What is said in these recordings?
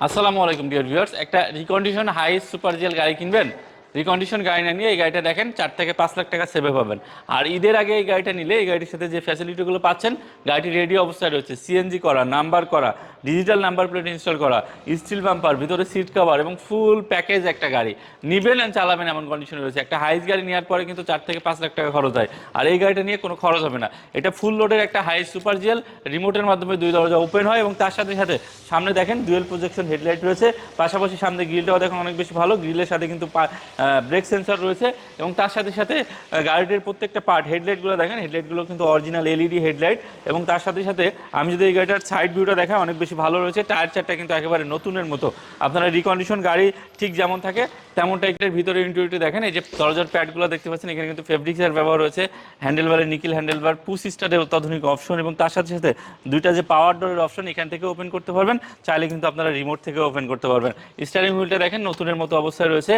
আসসালামু আলাইকুম dear viewers, একটা রিকন্ডিশন হাই সুপার জেল গাড়ি কিনবেন। রিকন্ডিশন গাড়ি না নিয়ে এই গাড়িটা দেখেন 4 থেকে 5 লাখ টাকা সেভে পাবেন। আর ঈদের আগে এই গাড়িটা নিলে এই গাড়ির সাথে যে ফ্যাসিলিটিগুলো পাচ্ছেন, গাড়িটি রেডি অবস্থায় রয়েছে, সিএনজি করা, নাম্বার করা, ডিজিটাল নাম্বার প্লেট ইনস্টল করা, স্টিল বাম্পার, ভিতরে সিট কভার এবং ফুল প্যাকেজ একটা গাড়ি নিবেন আর চালাবেন এমন কন্ডিশনে রয়েছে। একটা হাইস গাড়ি নেওয়ার পরে কিন্তু 4 থেকে 5 লাখ টাকা খরচ হয়, আর এই গাড়িটা নিয়ে কোনো খরচ হবে না। এটা ফুল লোডের একটা হাই সুপার জেল, রিমোটের মাধ্যমে 2 দরজা ওপেন হয় এবং তার সাথে সাথে সামনে দেখেন ডুয়েল প্রজেকশন হেডলাইট রয়েছে। পাশাপাশি সামনে গ্রিলটাও দেখেন অনেক বেশি ভালো, গ্রিলের সাথে কিন্তু ব্রেক সেন্সর রয়েছে এবং তার সাথে সাথে গাড়িটির প্রত্যেকটা পার্ট, হেডলাইটগুলো দেখেন, হেডলাইটগুলো কিন্তু অরিজিনাল এলইডি হেডলাইট এবং তার সাথে সাথে আমি যদি এই গাড়িটার সাইড ভিউটা দেখাই অনেক বেশি ভালো রয়েছে। টায়ার চারটা কিন্তু একেবারে নতুনের মতো। আপনারা রিকন্ডিশন গাড়ি ঠিক যেমন থাকে তেমন টাইপের ভিতরে ইন্টেরিয়রটি দেখেন। এই যে দরজার প্যাডগুলো দেখতে পাচ্ছেন, এখানে কিন্তু ফেব্রিক্সের ব্যবহার রয়েছে, হ্যান্ডেলবারে নিকেল হ্যান্ডেলবার, পুশ স্টার্টের অত্যাধুনিক অপশন এবং তার সাথে সাথে দুইটা যে পাওয়ার ডোরের অপশন এখান থেকে ওপেন করতে পারবেন, চাইলে কিন্তু আপনারা রিমোট থেকে ওপেন করতে পারবেন। স্টিয়ারিং হুইলটা দেখেন নতুনের মতো অবস্থায় রয়েছে,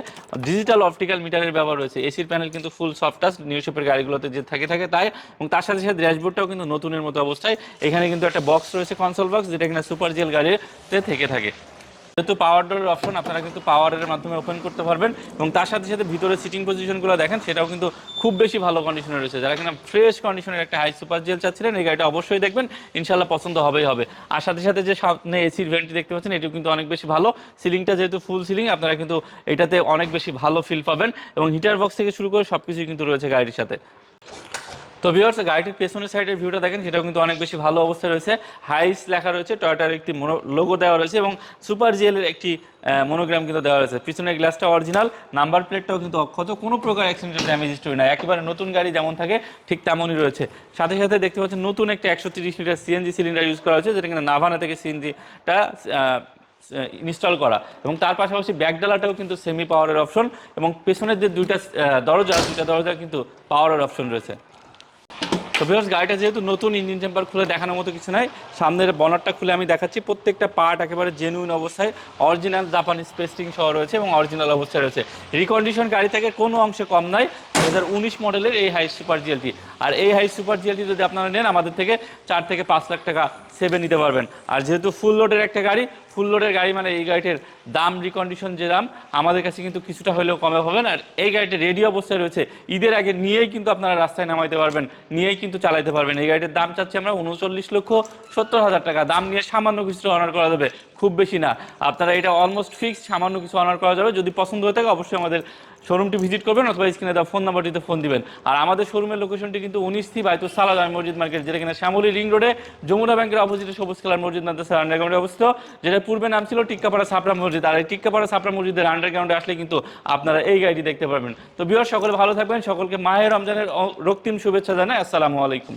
ডিজিটাল অপটিক্যাল মিটারের ব্যবহার রয়েছে, এসির প্যানেল কিন্তু ফুল সফট টাচ, নিউ শেপের গাড়িগুলোতে যে থাকে তাই, এবং তার সাথে সাথে ড্যাশবোর্ডটাও কিন্তু নতুনের মতো অবস্থায়। এখানে কিন্তু একটা বক্স রয়েছে, কনসোল বক্স, যেটা কিনা সুপার জেল গাড়িতে থেকে থাকে। যেহেতু পাওয়ার ডোরের অপশন, আপনারা কিন্তু পাওয়ারের মাধ্যমে ওপেন করতে পারবেন এবং তার সাথে সাথে ভিতরে সিটিং পজিশনগুলো দেখেন, সেটাও কিন্তু খুব বেশি ভালো কন্ডিশনে রয়েছে। যারা কিনা ফ্রেশ কন্ডিশনের একটা হাই সুপার জেল চাচ্ছিলেন, এই গাড়িটা অবশ্যই দেখবেন, ইনশাল্লাহ পছন্দ হবেই হবে। আর সাথে সাথে যে সামনে এসির ভেন্টটি দেখতে পাচ্ছেন, এটিও কিন্তু অনেক বেশি ভালো। সিলিংটা যেহেতু ফুল সিলিং, আপনারা কিন্তু এটাতে অনেক বেশি ভালো ফিল পাবেন এবং হিটার বক্স থেকে শুরু করে সবকিছুই কিন্তু রয়েছে গাড়ির সাথে। তো ভিউয়ার্স, গাড়িটির পেছনের সাইডের ভিউটা দেখেন, সেটাও কিন্তু অনেক বেশি ভালো অবস্থায় রয়েছে। হাইস লেখা রয়েছে, টয়োটার একটি লোগো দেওয়া রয়েছে এবং সুপার জিএলের একটি মনোগ্রাম কিন্তু দেওয়া রয়েছে। পিছনের গ্লাসটা অরিজিনাল, নাম্বার প্লেটটাও কিন্তু অক্ষত, কোনো প্রকার অ্যাক্সিডেন্টাল ড্যামেজ হিস্টরি নাই, একেবারে নতুন গাড়ি যেমন থাকে ঠিক তেমনই রয়েছে। সাথে সাথে দেখতে পাচ্ছেন নতুন একটা 130 লিটার সিএনজি সিলিন্ডার ইউজ করা হয়েছে, যেটা কিন্তু নাভানা থেকে সিএনজিটা ইনস্টল করা এবং তার পাশাপাশি ব্যাকডালাটাও কিন্তু সেমি পাওয়ারের অপশন এবং পেছনের যে দুইটা দরজা কিন্তু পাওয়ারের অপশন রয়েছে। তো ভিউয়ার্স, গাড়িটা যেহেতু নতুন, ইঞ্জিন চেম্বার খুলে দেখানোর মতো কিছু নাই, সামনের বনারটা খুলে আমি দেখাচ্ছি। প্রত্যেকটা পার্ট একেবারে জেনুইন অবস্থায়, অরিজিনাল জাপানি স্পেসটিং সহ রয়েছে এবং অরিজিনাল অবস্থায় রয়েছে। রিকন্ডিশন গাড়ি থেকে কোনো অংশে কম নয় 2019 মডেলের এই হাই সুপার জিএলটি। আর এই হাই সুপার জিএলটি যদি আপনারা নেন, আমাদের থেকে 4 থেকে 5 লাখ টাকা সেভে নিতে পারবেন। আর যেহেতু ফুল লোডের একটা গাড়ি, ফুল লোডের গাড়ি মানে এই গাড়িটির দাম, রিকন্ডিশন যে দাম, আমাদের কাছে কিন্তু কিছুটা হলেও কমে পাবেন। আর এই গাড়িটি রেডি অবস্থায় রয়েছে, ঈদের আগে নিয়েই কিন্তু আপনারা রাস্তায় নামাইতে পারবেন, নিয়েই কিন্তু চালাইতে পারবেন। এই গাড়িটির দাম চাচ্ছি আমরা 39,70,000 টাকা। দাম নিয়ে সামান্য কিছু অনার করা যাবে, খুব বেশি না। আপনারা এটা অলমোস্ট ফিক্সড, সামান্য কিছু অনার করা যাবে। যদি পছন্দ হয়ে থাকে অবশ্যই আমাদের শোরুমটি ভিজিট করবেন অথবা স্ক্রিনে দেওয়া ফোন নাম্বারটিতে ফোন দিবেন। আর আমাদের শোরুমের লোকেশনটি কিন্তু 19 বাইতুল সালাহ জামে মসজিদ মার্কেট, যেটা কিনা শ্যামলী রিং রোডে যমুনা ব্যাংকের অপোজিটে সবুজ কালার মসজিদ মাদ্রাসার আন্ডারগ্রাউন্ডে অবস্থিত, যেটা পূর্বে নাম ছিল টিক্কাপাড়া ছাপড়া মসজিদ। আর এই টিক্কাপাড়া ছাপড়া মসজিদের আন্ডারগ্রাউন্ডে আসলে কিন্তু আপনারা এই গাড়িটি দেখতে পারবেন। তো ভিউয়ার্স, সকলে ভালো থাকবেন, সকলকে মাহে রমজানের রক্তিম শুভেচ্ছা জানাই। আসসালামু আলাইকুম।